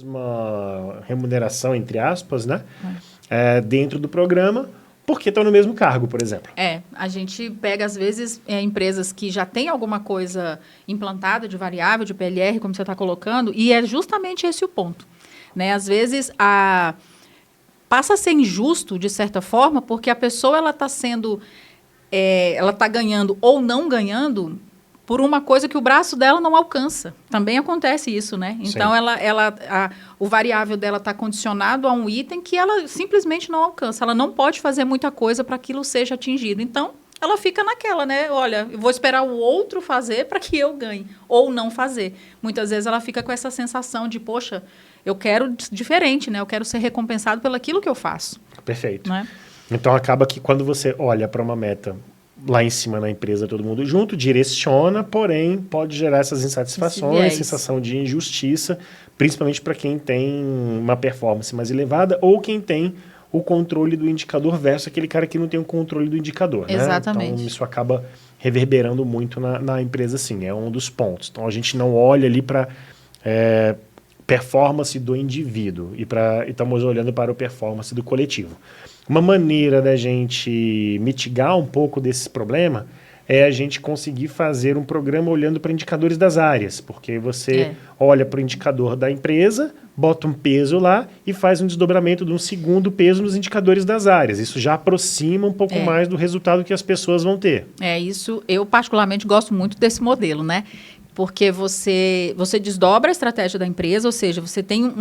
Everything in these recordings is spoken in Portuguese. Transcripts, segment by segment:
Uma remuneração, entre aspas, né? Dentro do programa, porque estão no mesmo cargo, por exemplo. A gente pega, às vezes, empresas que já têm alguma coisa implantada de variável, de PLR, como você está colocando, e é justamente esse o ponto. Né? Às vezes, passa a ser injusto, de certa forma, porque a pessoa ela está ganhando ou não ganhando por uma coisa que o braço dela não alcança. Também acontece isso, né? Então, o variável dela está condicionado a um item que ela simplesmente não alcança. Ela não pode fazer muita coisa para aquilo seja atingido. Então, ela fica naquela, né? Olha, eu vou esperar o outro fazer para que eu ganhe, ou não fazer. Muitas vezes ela fica com essa sensação de, poxa, eu quero diferente, né? Eu quero ser recompensado pelo aquilo que eu faço. Perfeito. Né? Então, acaba que quando você olha para uma meta lá em cima na empresa, todo mundo junto, direciona, porém pode gerar essas insatisfações, sensação de injustiça, principalmente para quem tem uma performance mais elevada ou quem tem o controle do indicador versus aquele cara que não tem o controle do indicador. Exatamente. Né? Então, isso acaba reverberando muito na empresa, sim, é um dos pontos. Então, a gente não olha ali para performance do indivíduo e estamos olhando para o performance do coletivo. Uma maneira da gente mitigar um pouco desse problema é a gente conseguir fazer um programa olhando para indicadores das áreas, porque você olha para o indicador da empresa, bota um peso lá e faz um desdobramento de um segundo peso nos indicadores das áreas. Isso já aproxima um pouco mais do resultado que as pessoas vão ter. Isso eu particularmente gosto muito desse modelo, né? Porque você desdobra a estratégia da empresa, ou seja, você tem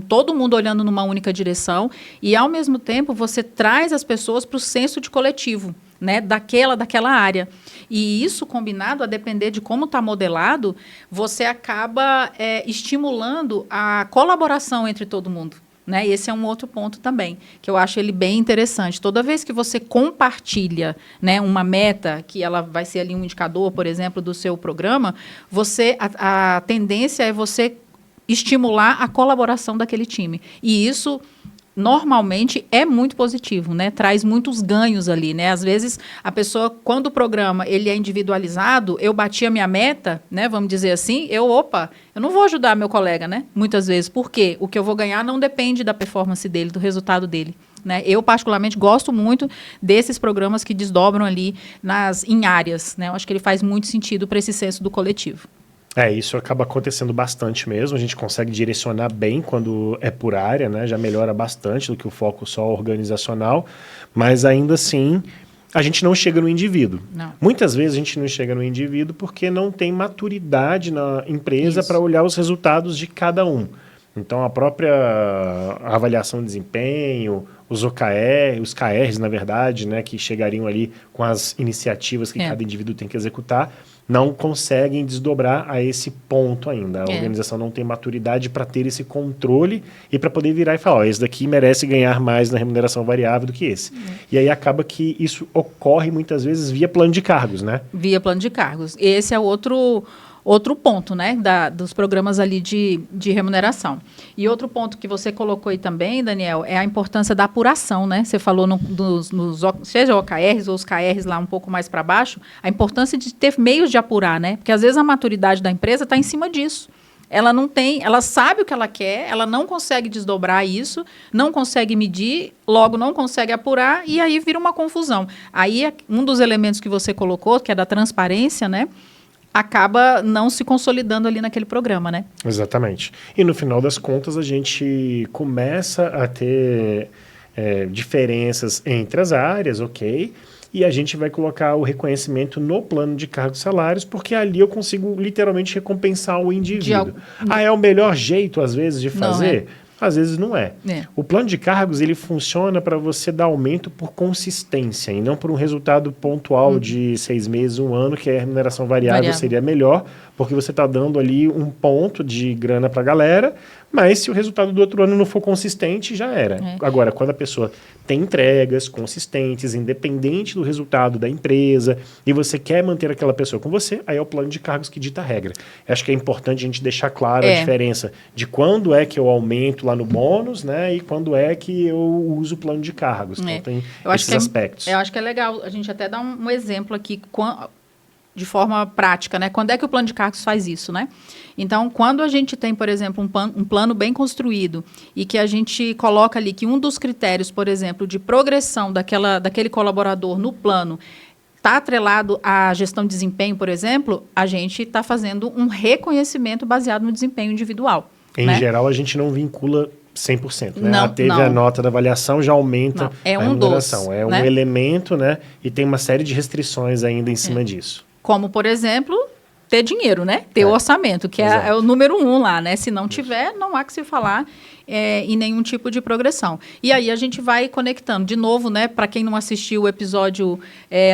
todo mundo olhando numa única direção e, ao mesmo tempo, você traz as pessoas para o senso de coletivo, né, daquela área. E isso, combinado, a depender de como está modelado, você acaba estimulando a colaboração entre todo mundo. Né? E esse é um outro ponto também, que eu acho ele bem interessante. Toda vez que você compartilha, né, uma meta, que ela vai ser ali um indicador, por exemplo, do seu programa, a tendência é você estimular a colaboração daquele time. E isso normalmente é muito positivo, né? Traz muitos ganhos ali, né? Às vezes a pessoa, quando o programa ele é individualizado, eu bati a minha meta, né? Vamos dizer assim, eu não vou ajudar meu colega, né? Muitas vezes, porque o que eu vou ganhar não depende da performance dele, do resultado dele. Né? Eu, particularmente, gosto muito desses programas que desdobram ali em áreas. Né? Eu acho que ele faz muito sentido para esse senso do coletivo. Isso acaba acontecendo bastante mesmo, a gente consegue direcionar bem quando é por área, né? Já melhora bastante do que o foco só organizacional, mas ainda assim a gente não chega no indivíduo. Não. Muitas vezes a gente não chega no indivíduo porque não tem maturidade na empresa para olhar os resultados de cada um. Então, a própria avaliação de desempenho, os KRs, na verdade, né, que chegariam ali com as iniciativas que cada indivíduo tem que executar, não conseguem desdobrar a esse ponto ainda. A organização não tem maturidade para ter esse controle e para poder virar e falar, esse daqui merece ganhar mais na remuneração variável do que esse. E aí acaba que isso ocorre muitas vezes via plano de cargos, né? Via plano de cargos. Esse é outro ponto, né, dos programas ali de remuneração. E outro ponto que você colocou aí também, Daniel, é a importância da apuração, né? Você falou seja OKRs ou os KRs lá um pouco mais para baixo, a importância de ter meios de apurar, né? Porque às vezes a maturidade da empresa está em cima disso. Ela não tem, ela sabe o que ela quer, ela não consegue desdobrar isso, não consegue medir, logo não consegue apurar e aí vira uma confusão. Aí um dos elementos que você colocou, que é da transparência, né? Acaba não se consolidando ali naquele programa, né? Exatamente. E no final das contas a gente começa a ter diferenças entre as áreas, ok? E a gente vai colocar o reconhecimento no plano de cargos e salários, porque ali eu consigo literalmente recompensar o indivíduo. É o melhor jeito, às vezes, de fazer? Às vezes não é. O plano de cargos ele funciona para você dar aumento por consistência e não por um resultado pontual de 6 meses, 1 ano, que a remuneração variável seria melhor, porque você está dando ali um ponto de grana para a galera, mas se o resultado do outro ano não for consistente, já era. Agora, quando a pessoa tem entregas consistentes, independente do resultado da empresa, e você quer manter aquela pessoa com você, aí é o plano de cargos que dita a regra. Eu acho que é importante a gente deixar claro a diferença de quando é que eu aumento lá no bônus, né, e quando é que eu uso o plano de cargos. Então, tem esses aspectos. Eu acho que é legal a gente até dar um exemplo aqui. de forma prática, né? Quando é que o plano de cargos faz isso, né? Então, quando a gente tem, por exemplo, um plano bem construído e que a gente coloca ali que um dos critérios, por exemplo, de progressão daquele colaborador no plano está atrelado à gestão de desempenho, por exemplo, a gente está fazendo um reconhecimento baseado no desempenho individual. Em geral, a gente não vincula 100%, né? Não, teve não. a nota da avaliação, já aumenta Não, é a um remuneração. dos, É um né? elemento, né? E tem uma série de restrições ainda em cima disso. Como, por exemplo, ter dinheiro, né? Ter o orçamento, que é o número 1 lá, né? Se não tiver, não há que se falar em nenhum tipo de progressão. E aí a gente vai conectando. De novo, né? Para quem não assistiu o episódio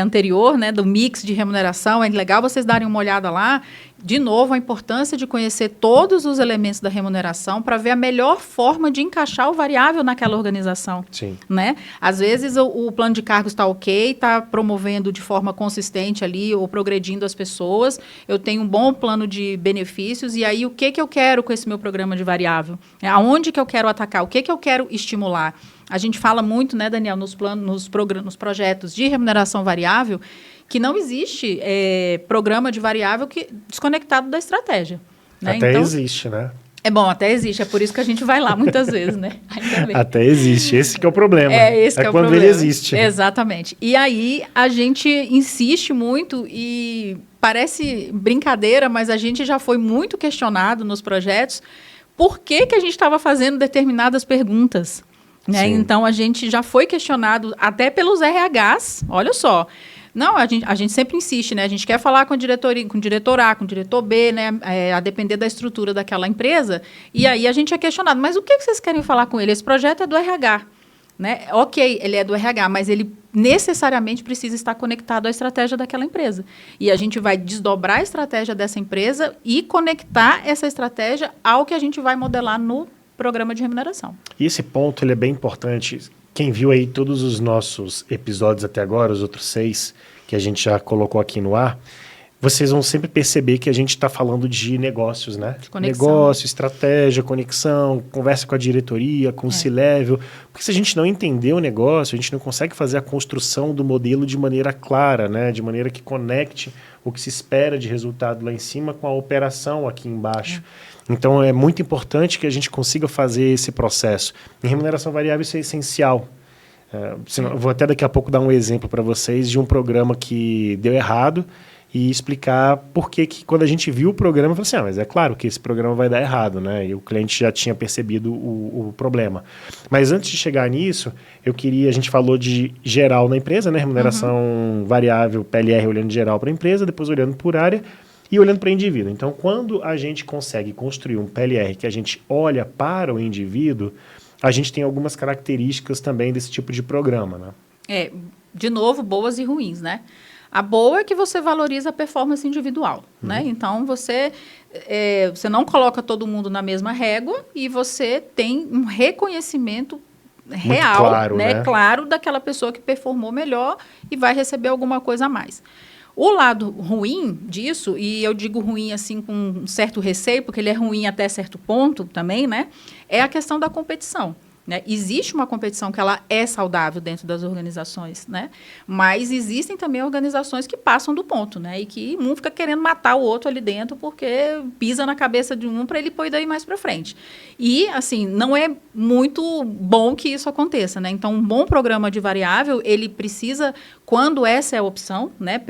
anterior, né? Do mix de remuneração, é legal vocês darem uma olhada lá. De novo, a importância de conhecer todos os elementos da remuneração para ver a melhor forma de encaixar o variável naquela organização. Sim. Né? Às vezes o plano de cargos está ok, está promovendo de forma consistente ali ou progredindo as pessoas. Eu tenho um bom plano de benefícios e aí o que eu quero com esse meu programa de variável? Aonde que eu quero atacar? O que eu quero estimular? A gente fala muito, né, Daniel, nos projetos de remuneração variável, que não existe programa de variável desconectado da estratégia. Né? Até então, existe, né? É bom, até existe. É por isso que a gente vai lá muitas vezes, né? Ainda bem. Até existe. Esse que é o problema. Esse que é o quando problema. ele existe. Exatamente. E aí a gente insiste muito e parece brincadeira, mas a gente já foi muito questionado nos projetos por que a gente estava fazendo determinadas perguntas. Né? Então, a gente já foi questionado até pelos RHs, olha só. Não, a gente sempre insiste, né? A gente quer falar com o diretor A, com o diretor B, né? A depender da estrutura daquela empresa. E aí a gente é questionado, mas o que vocês querem falar com ele? Esse projeto é do RH. Né? Ok, ele é do RH, mas ele necessariamente precisa estar conectado à estratégia daquela empresa. E a gente vai desdobrar a estratégia dessa empresa e conectar essa estratégia ao que a gente vai modelar no programa de remuneração. E esse ponto ele é bem importante. Quem viu aí todos os nossos episódios até agora, os outros 6 que a gente já colocou aqui no ar, vocês vão sempre perceber que a gente está falando de negócios, né? De conexão. Negócio, estratégia, conexão, conversa com a diretoria, com o C-Level. Porque se a gente não entender o negócio, a gente não consegue fazer a construção do modelo de maneira clara, né? De maneira que conecte o que se espera de resultado lá em cima com a operação aqui embaixo. Então, é muito importante que a gente consiga fazer esse processo. Em remuneração variável, isso é essencial. Vou até daqui a pouco dar um exemplo para vocês de um programa que deu errado e explicar por que quando a gente viu o programa, eu falei assim, mas é claro que esse programa vai dar errado, né? E o cliente já tinha percebido o problema. Mas antes de chegar nisso, a gente falou de geral na empresa, né? Remuneração variável, PLR olhando geral para a empresa, depois olhando por área, e olhando para o indivíduo. Então, quando a gente consegue construir um PLR que a gente olha para o indivíduo, a gente tem algumas características também desse tipo de programa, né? De novo, boas e ruins, né? A boa é que você valoriza a performance individual, né? Então, você não coloca todo mundo na mesma régua e você tem um reconhecimento real, claro, né? Claro, daquela pessoa que performou melhor e vai receber alguma coisa a mais. O lado ruim disso, e eu digo ruim assim com um certo receio, porque ele é ruim até certo ponto também, né? É a questão da competição. Né? Existe uma competição que ela é saudável dentro das organizações, né? Mas existem também organizações que passam do ponto, né? E que um fica querendo matar o outro ali dentro porque pisa na cabeça de um para ele pôr daí mais para frente. E, assim, não é muito bom que isso aconteça, né? Então, um bom programa de variável, ele precisa, quando essa é a opção, né?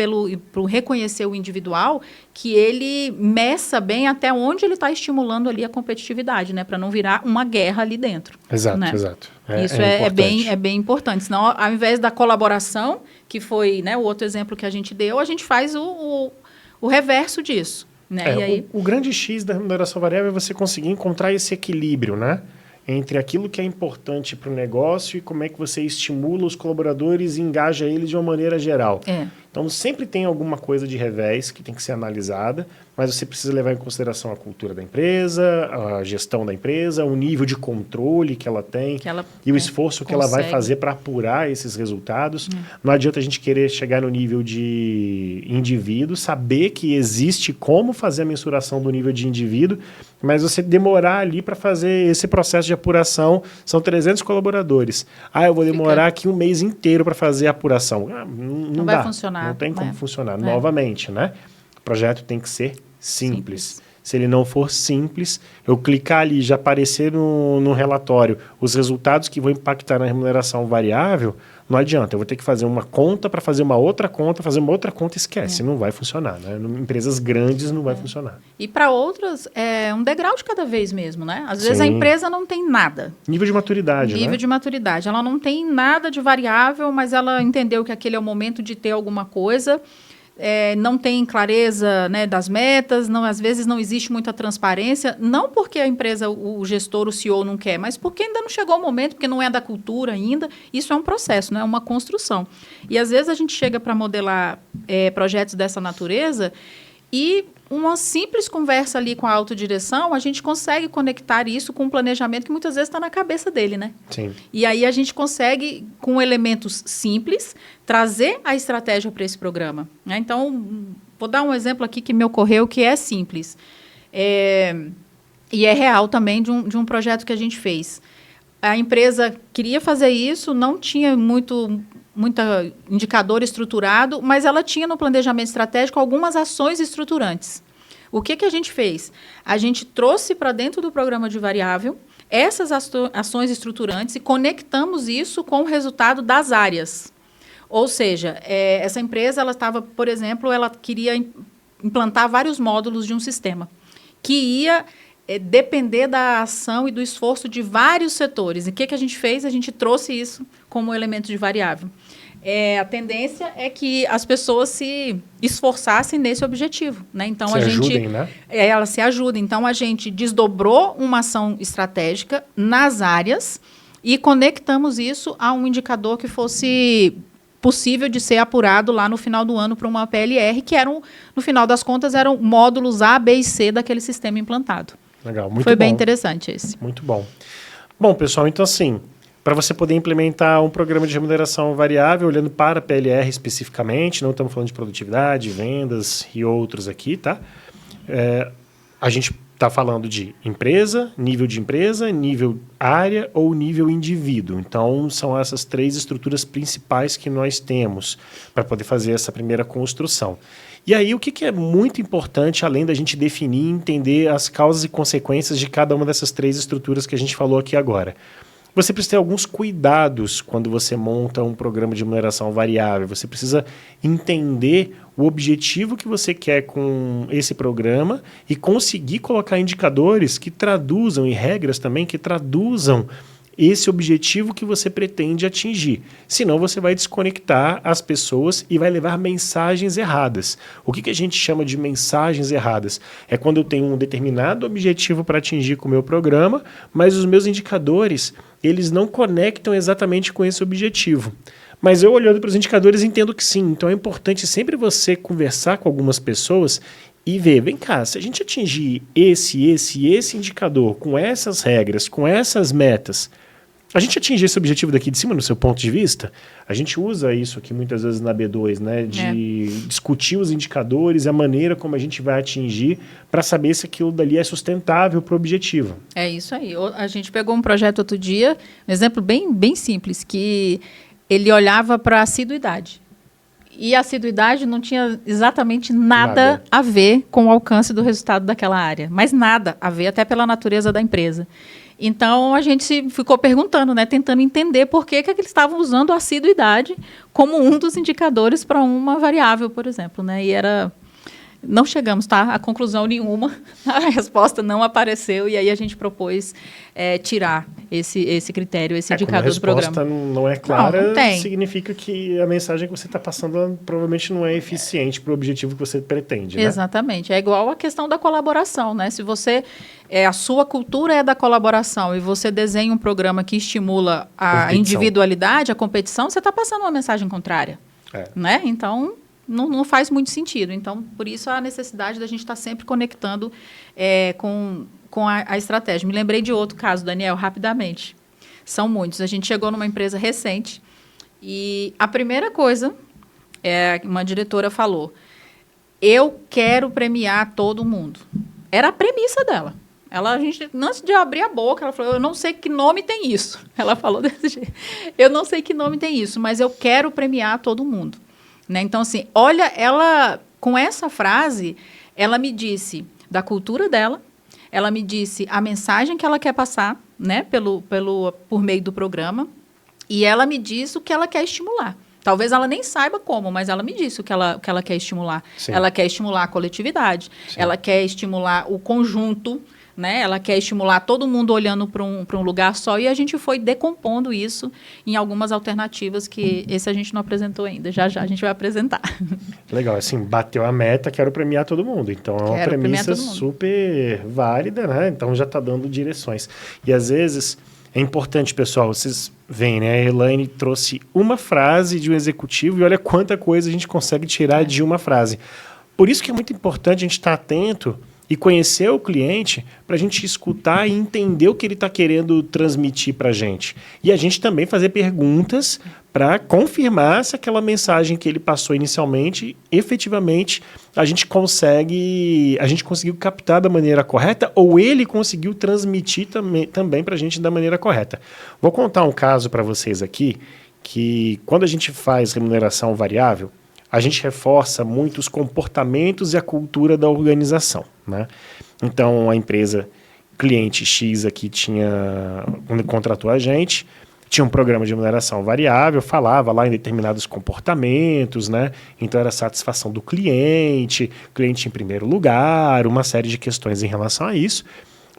Pro reconhecer o individual, que ele meça bem até onde ele está estimulando ali a competitividade, né? Para não virar uma guerra ali dentro. Exato, né? exato. Isso é bem importante. Senão, ao invés da colaboração, que foi, né, o outro exemplo que a gente deu, a gente faz o reverso disso. Né? E aí... o grande X da remuneração variável é você conseguir encontrar esse equilíbrio, né? Entre aquilo que é importante para o negócio e como é que você estimula os colaboradores e engaja eles de uma maneira geral. Então, sempre tem alguma coisa de revés que tem que ser analisada, mas você precisa levar em consideração a cultura da empresa, a gestão da empresa, o nível de controle que ela tem e o esforço que ela vai fazer para apurar esses resultados. Não adianta a gente querer chegar no nível de indivíduo, saber que existe como fazer a mensuração do nível de indivíduo, mas você demorar ali para fazer esse processo de apuração. São 300 colaboradores. Eu vou demorar aqui um mês inteiro para fazer a apuração. Não vai dá, funcionar. funcionar. Não tem como né? funcionar. Novamente, né? O projeto tem que ser simples. Se ele não for simples, eu clicar ali, já aparecer no relatório os resultados que vão impactar na remuneração variável, não adianta. Eu vou ter que fazer uma conta para fazer uma outra conta, esquece, não vai funcionar. Né? Em empresas grandes não vai funcionar. E para outras, é um degrau de cada vez mesmo, né? Às vezes a empresa não tem nada. Nível de maturidade, né? Nível de maturidade. Ela não tem nada de variável, mas ela entendeu que aquele é o momento de ter alguma coisa. Não tem clareza, né, das metas, às vezes não existe muita transparência, não porque a empresa, o gestor, o CEO não quer, mas porque ainda não chegou o momento, porque não é da cultura ainda. Isso é um processo, né, é uma construção. E às vezes a gente chega para modelar projetos dessa natureza e uma simples conversa ali com a autodireção, a gente consegue conectar isso com um planejamento que muitas vezes está na cabeça dele, né? Sim. E aí a gente consegue, com elementos simples, trazer a estratégia para esse programa. Né? Então, vou dar um exemplo aqui que me ocorreu, que é simples. E é real também de um projeto que a gente fez. A empresa queria fazer isso, não tinha muito indicador estruturado, mas ela tinha no planejamento estratégico algumas ações estruturantes. O que a gente fez? A gente trouxe para dentro do programa de variável essas ações estruturantes e conectamos isso com o resultado das áreas. Ou seja, essa empresa, ela estava, por exemplo, ela queria implantar vários módulos de um sistema que ia depender da ação e do esforço de vários setores. E o que a gente fez? A gente trouxe isso como elemento de variável. A tendência é que as pessoas se esforçassem nesse objetivo. Né? Então, ajudem, né? Elas se ajudem. Então, a gente desdobrou uma ação estratégica nas áreas e conectamos isso a um indicador que fosse possível de ser apurado lá no final do ano para uma PLR, que no final das contas, eram módulos A, B e C daquele sistema implantado. Legal, muito bom. Foi bem interessante esse. Muito bom. Bom, pessoal, então assim, para você poder implementar um programa de remuneração variável, olhando para a PLR especificamente, não estamos falando de produtividade, vendas e outros aqui, tá? A gente está falando de empresa, nível área ou nível indivíduo. Então, são essas 3 estruturas principais que nós temos para poder fazer essa primeira construção. E aí, o que é muito importante, além da gente definir e entender as causas e consequências de cada uma dessas 3 estruturas que a gente falou aqui agora? Você precisa ter alguns cuidados quando você monta um programa de remuneração variável. Você precisa entender o objetivo que você quer com esse programa e conseguir colocar indicadores que traduzam, e regras também, que traduzam esse objetivo que você pretende atingir. Senão você vai desconectar as pessoas e vai levar mensagens erradas. O que a gente chama de mensagens erradas? É quando eu tenho um determinado objetivo para atingir com o meu programa, mas os meus indicadores, eles não conectam exatamente com esse objetivo. Mas eu, olhando para os indicadores, entendo que sim. Então é importante sempre você conversar com algumas pessoas e ver, vem cá, se a gente atingir esse indicador, com essas regras, com essas metas, a gente atinge esse objetivo daqui de cima, no seu ponto de vista? A gente usa isso aqui muitas vezes na B2, né? De discutir os indicadores, a maneira como a gente vai atingir, para saber se aquilo dali é sustentável para o objetivo. É isso aí. A gente pegou um projeto outro dia, um exemplo bem simples, que ele olhava para a assiduidade. E a assiduidade não tinha exatamente nada a ver com o alcance do resultado daquela área. Mas nada a ver, até pela natureza da empresa. Então, a gente ficou perguntando, né, tentando entender por que eles estavam usando a assiduidade como um dos indicadores para uma variável, por exemplo. Né? E não chegamos a conclusão nenhuma, a resposta não apareceu, e aí a gente propôs tirar esse critério, esse indicador do programa. Quando a resposta não é clara, não significa que a mensagem que você está passando provavelmente não é eficiente para o objetivo que você pretende. Né? Exatamente. É igual a questão da colaboração. Né? Se você... a sua cultura é da colaboração e você desenha um programa que estimula a individualidade, a competição, você está passando uma mensagem contrária. Né? Então... Não faz muito sentido. Então, por isso, a necessidade da gente estar sempre conectando com a estratégia. Me lembrei de outro caso, Daniel, rapidamente. São muitos. A gente chegou numa empresa recente e a primeira coisa, uma diretora falou, eu quero premiar todo mundo. Era a premissa dela. A gente, antes de abrir a boca, ela falou, eu não sei que nome tem isso. Ela falou desse jeito. Eu não sei que nome tem isso, mas eu quero premiar todo mundo. né? Então, assim, olha, ela, com essa frase, ela me disse da cultura dela, ela me disse a mensagem que ela quer passar, né, por meio do programa, e ela me disse o que ela quer estimular. Talvez ela nem saiba como, mas ela me disse o que ela quer estimular. Sim. Ela quer estimular a coletividade, Sim. ela quer estimular o conjunto, né? Ela quer estimular todo mundo olhando para um lugar só, e a gente foi decompondo isso em algumas alternativas que esse a gente não apresentou ainda. Já a gente vai apresentar. Legal, assim, bateu a meta, quero premiar todo mundo. Então, é uma premissa super válida, né? Então, já está dando direções. E, às vezes, é importante, pessoal, vocês veem, né? A Elaine trouxe uma frase de um executivo e olha quanta coisa a gente consegue tirar de uma frase. Por isso que é muito importante a gente estar atento e conhecer o cliente para a gente escutar e entender o que ele está querendo transmitir para a gente. E a gente também fazer perguntas para confirmar se aquela mensagem que ele passou inicialmente, efetivamente, a gente conseguiu captar da maneira correta ou ele conseguiu transmitir também para a gente da maneira correta. Vou contar um caso para vocês aqui, que quando a gente faz remuneração variável, a gente reforça muito os comportamentos e a cultura da organização, né? Então, a empresa cliente X aqui quando contratou a gente, tinha um programa de remuneração variável, falava lá em determinados comportamentos, né? Então, era a satisfação do cliente em primeiro lugar, uma série de questões em relação a isso.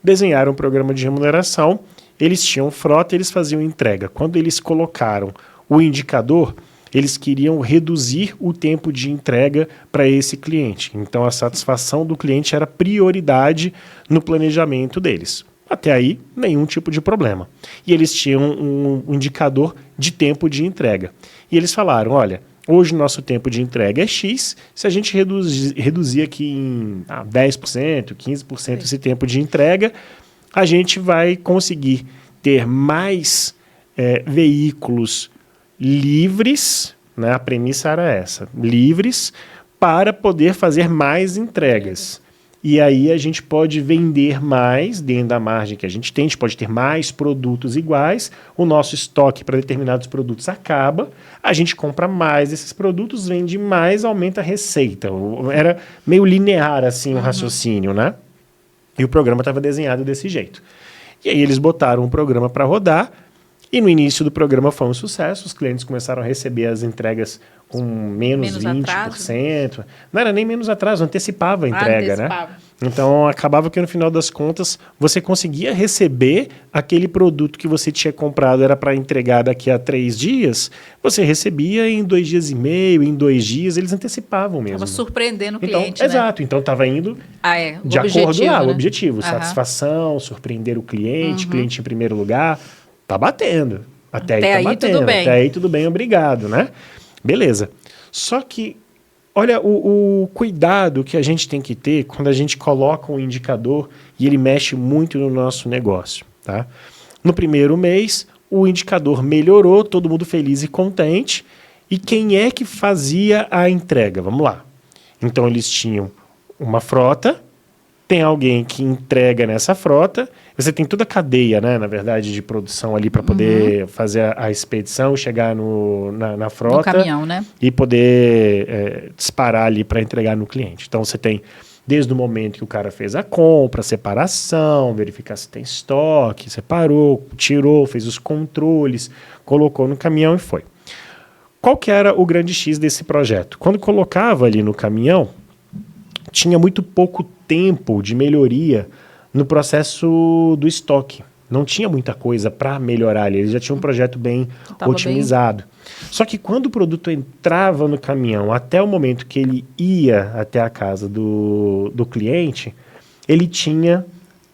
Desenharam um programa de remuneração, eles tinham frota, eles faziam entrega. Quando eles colocaram o indicador, eles queriam reduzir o tempo de entrega para esse cliente. Então, a satisfação do cliente era prioridade no planejamento deles. Até aí, nenhum tipo de problema. E eles tinham um indicador de tempo de entrega. E eles falaram, olha, hoje o nosso tempo de entrega é X, se a gente reduzir aqui em 10%, 15% esse tempo de entrega, a gente vai conseguir ter mais veículos livres, né? A premissa era essa, livres para poder fazer mais entregas. E aí a gente pode vender mais dentro da margem que a gente pode ter mais produtos iguais, o nosso estoque para determinados produtos acaba, a gente compra mais desses produtos, vende mais, aumenta a receita. Era meio linear assim o raciocínio, né? E o programa estava desenhado desse jeito. E aí eles botaram um programa para rodar, e no início do programa foi um sucesso, os clientes começaram a receber as entregas com menos 20%. Atraso. Não era nem menos atraso, antecipava a entrega, né? Então, acabava que no final das contas, você conseguia receber aquele produto que você tinha comprado, era para entregar daqui a 3 dias, você recebia em 2 dias e meio, em 2 dias, eles antecipavam mesmo. Estava surpreendendo o cliente, né? Exato, então estava indo de acordo lá, o objetivo, satisfação, surpreender o cliente em primeiro lugar. Tá batendo. Até aí tá batendo. Tudo bem. Até aí tudo bem, obrigado, né? Beleza. Só que, olha o cuidado que a gente tem que ter quando a gente coloca um indicador e ele mexe muito no nosso negócio, tá? No primeiro mês, o indicador melhorou, todo mundo feliz e contente. E quem é que fazia a entrega? Vamos lá. Então, eles tinham uma frota, tem alguém que entrega nessa frota, você tem toda a cadeia, né, na verdade, de produção ali para poder fazer a expedição, chegar na frota. No caminhão, né? E poder disparar ali para entregar no cliente. Então, você tem desde o momento que o cara fez a compra, separação, verificar se tem estoque, separou, tirou, fez os controles, colocou no caminhão e foi. Qual que era o grande X desse projeto? Quando colocava ali no caminhão, tinha muito pouco tempo de melhoria no processo do estoque. Não tinha muita coisa para melhorar ali. Eles já tinham um projeto bem otimizado. Só que quando o produto entrava no caminhão, até o momento que ele ia até a casa do cliente, ele tinha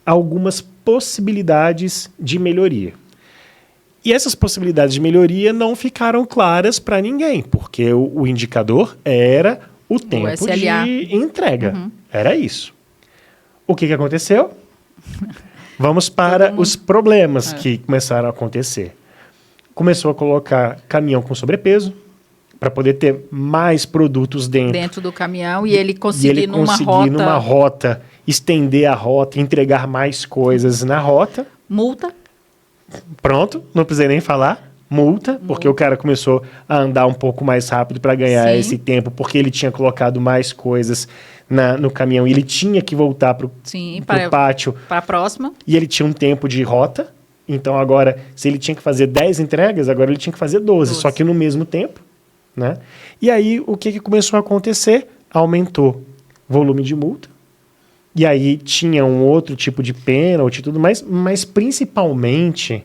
algumas possibilidades de melhoria. E essas possibilidades de melhoria não ficaram claras para ninguém, porque o indicador era o tempo de entrega. Era isso. O que aconteceu? Vamos para os problemas que começaram a acontecer. Começou a colocar caminhão com sobrepeso para poder ter mais produtos dentro do caminhão e ele conseguir numa rota estender a rota, entregar mais coisas na rota. Multa. Pronto, não precisei nem falar. multa, porque o cara começou a andar um pouco mais rápido para ganhar Sim. esse tempo, porque ele tinha colocado mais coisas no caminhão e ele tinha que voltar para o pátio. Para a próxima. E ele tinha um tempo de rota. Então, agora, se ele tinha que fazer 10 entregas, agora ele tinha que fazer 12, só que no mesmo tempo. Né? E aí, o que começou a acontecer? Aumentou o volume de multa. E aí, tinha um outro tipo de pênalti e tudo mais, mas principalmente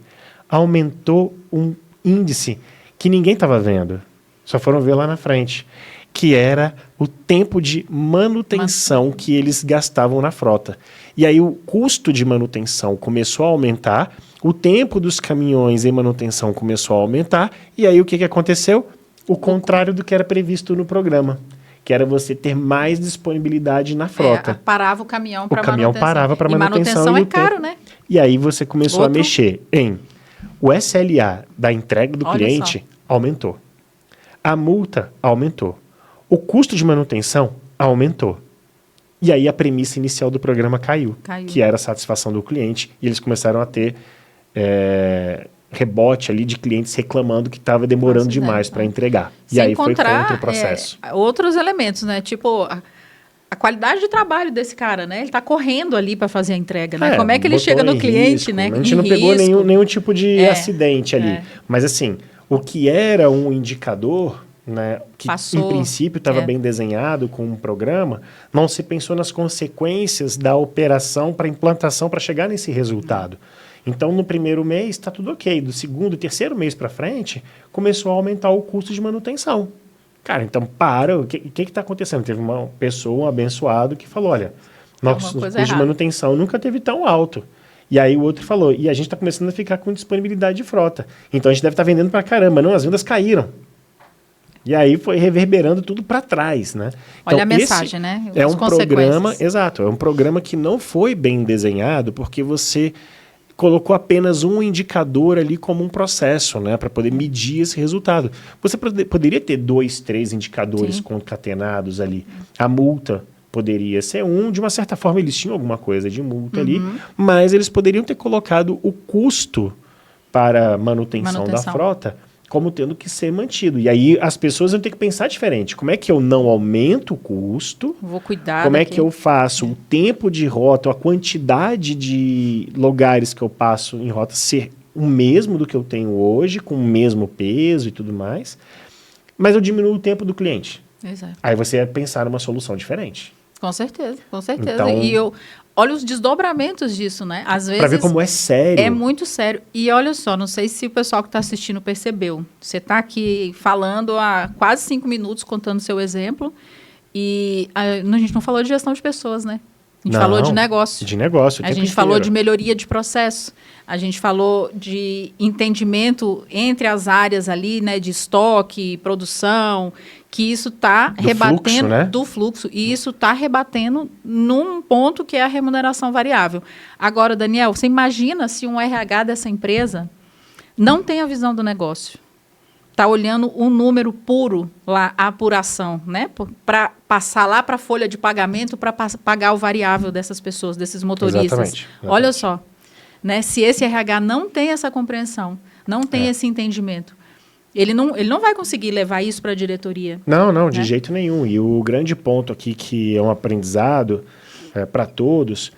aumentou um índice que ninguém estava vendo. Só foram ver lá na frente. Que era o tempo de manutenção que eles gastavam na frota. E aí o custo de manutenção começou a aumentar, o tempo dos caminhões em manutenção começou a aumentar, e aí o que aconteceu? O contrário do que era previsto no programa, que era você ter mais disponibilidade na frota. Parava o caminhão para manutenção. O caminhão parava para manutenção. E manutenção é caro, né? E aí você começou a mexer em... O SLA da entrega do cliente aumentou. A multa aumentou. O custo de manutenção aumentou. E aí a premissa inicial do programa caiu. Que era a satisfação do cliente. E eles começaram a ter rebote ali de clientes reclamando que estava demorando demais para entregar. E aí foi contra o processo. Outros elementos, né? Tipo, a qualidade de trabalho desse cara, né? Ele está correndo ali para fazer a entrega, né? Como é que ele chega no cliente, né? A gente não pegou nenhum tipo de acidente ali. Mas assim, o que era um indicador... Né, que em princípio estava bem desenhado com um programa, não se pensou nas consequências da operação para implantação para chegar nesse resultado. Então, no primeiro mês está tudo ok. Do segundo, terceiro mês para frente, começou a aumentar o custo de manutenção. Cara, então o que está acontecendo? Teve uma pessoa, um abençoado, que falou, olha, nosso custo de manutenção nunca teve tão alto. E aí o outro falou, e a gente está começando a ficar com disponibilidade de frota. Então, a gente deve estar vendendo para caramba. Não, as vendas caíram. E aí foi reverberando tudo para trás, né? Olha então, a mensagem, né? É um programa, exato, é um programa que não foi bem desenhado porque você colocou apenas um indicador ali como um processo, né? Para poder medir esse resultado. Você poderia ter 2, 3 indicadores concatenados ali. A multa poderia ser de uma certa forma eles tinham alguma coisa de multa ali, mas eles poderiam ter colocado o custo para manutenção da frota como tendo que ser mantido. E aí as pessoas vão ter que pensar diferente. Como é que eu não aumento o custo? Vou cuidar Como é que eu faço o tempo de rota, a quantidade de lugares que eu passo em rota ser o mesmo do que eu tenho hoje, com o mesmo peso e tudo mais, mas eu diminuo o tempo do cliente. Exato. Aí você ia pensar numa solução diferente. Com certeza, com certeza. Então, e eu olho os desdobramentos disso, né? Às vezes... Para ver como é sério. É muito sério. E olha só, não sei se o pessoal que está assistindo percebeu. Você está aqui falando há quase 5 minutos, contando seu exemplo, e a gente não falou de gestão de pessoas, né? A gente falou de negócio. De negócio, o tempo inteiro. Falou de melhoria de processo. A gente falou de entendimento entre as áreas ali, né? De estoque, produção, que isso está rebatendo fluxo, né? Do fluxo. E isso está rebatendo num ponto que é a remuneração variável. Agora, Daniel, você imagina se um RH dessa empresa não tem a visão do negócio. Está olhando o número puro lá, a apuração, né? Para passar lá para a folha de pagamento para pagar o variável dessas pessoas, desses motoristas. Exatamente. Olha só, né? Se esse RH não tem essa compreensão, não tem esse entendimento, ele não vai conseguir levar isso para a diretoria. Não, de jeito nenhum. E o grande ponto aqui que é um aprendizado para todos